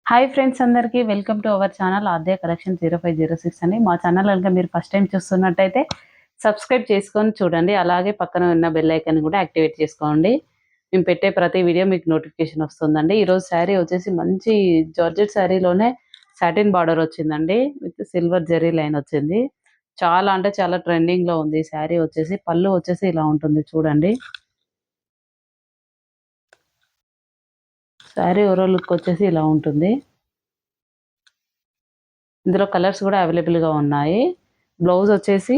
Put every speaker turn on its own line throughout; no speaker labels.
Hi friends అందరికీ welcome to our channel Aadya collection 0506 అని. మా ఛానల్ కనుక మీరు ఫస్ట్ టైం చూస్తున్నట్టయితే సబ్స్క్రైబ్ చేసుకొని చూడండి. అలాగే పక్కన ఉన్న బెల్ ఐకాన్ కూడా యాక్టివేట్ చేసుకోండి. మేము పెట్టే ప్రతి వీడియో మీకు నోటిఫికేషన్ వస్తుందండి. ఈరోజు శారీ వచ్చేసి మంచి జార్జెట్ శారీలోనే సాటిన్ బార్డర్ వచ్చిందండి. విత్ సిల్వర్ జెరీ లైన్ వచ్చింది. చాలా అంటే చాలా ట్రెండింగ్లో ఉంది ఈ శారీ వచ్చేసి. పళ్ళు వచ్చేసి ఇలా ఉంటుంది చూడండి. శారీ ఓవరాల్ లుక్ వచ్చేసి ఇలా ఉంటుంది. ఇందులో కలర్స్ కూడా అవైలబుల్గా ఉన్నాయి. బ్లౌజ్ వచ్చేసి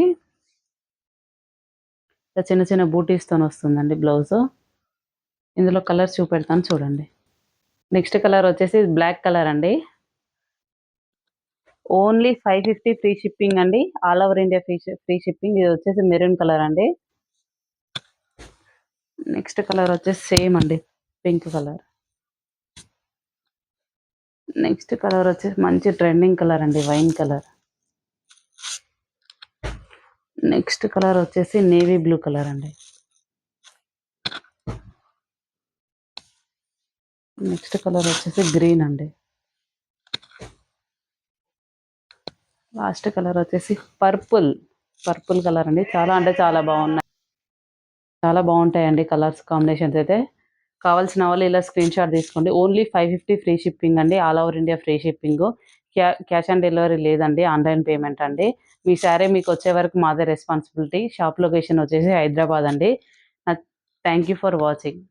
చిన్న చిన్న బూటీస్తో వస్తుందండి బ్లౌజ్. ఇందులో కలర్స్ చూపెడతాను చూడండి. నెక్స్ట్ కలర్ వచ్చేసి బ్లాక్ కలర్ అండి. ఓన్లీ 550 ఫ్రీ షిప్పింగ్ అండి. All over India free shipping. ఇది వచ్చేసి మెరూన్ కలర్ అండి. నెక్స్ట్ కలర్ వచ్చేసి సేమ్ అండి, పింక్ కలర్. నెక్స్ట్ కలర్ వచ్చేసి మంచి ట్రెండింగ్ కలర్ అండి, వైన్ కలర్. నెక్స్ట్ కలర్ వచ్చేసి నేవీ బ్లూ కలర్ అండి. నెక్స్ట్ కలర్ వచ్చేసి గ్రీన్ అండి. లాస్ట్ కలర్ వచ్చేసి పర్పుల్ కలర్ అండి. చాలా అంటే చాలా బాగున్నాయి, చాలా బాగుంటాయండి కలర్స్ కాంబినేషన్స్ అయితే. కావాల్సిన వాళ్ళు ఇలా స్క్రీన్ షాట్ తీసుకోండి. ఓన్లీ 550 ఫ్రీ షిప్పింగ్ అండి. All over India free shipping. Cash on delivery లేదండి, ఆన్లైన్ పేమెంట్ అండి. మీ సారీ మీకు వచ్చే వరకు మాదే రెస్పాన్సిబిలిటీ. షాప్ లొకేషన్ వచ్చేసి హైదరాబాద్ అండి. Thank you for watching.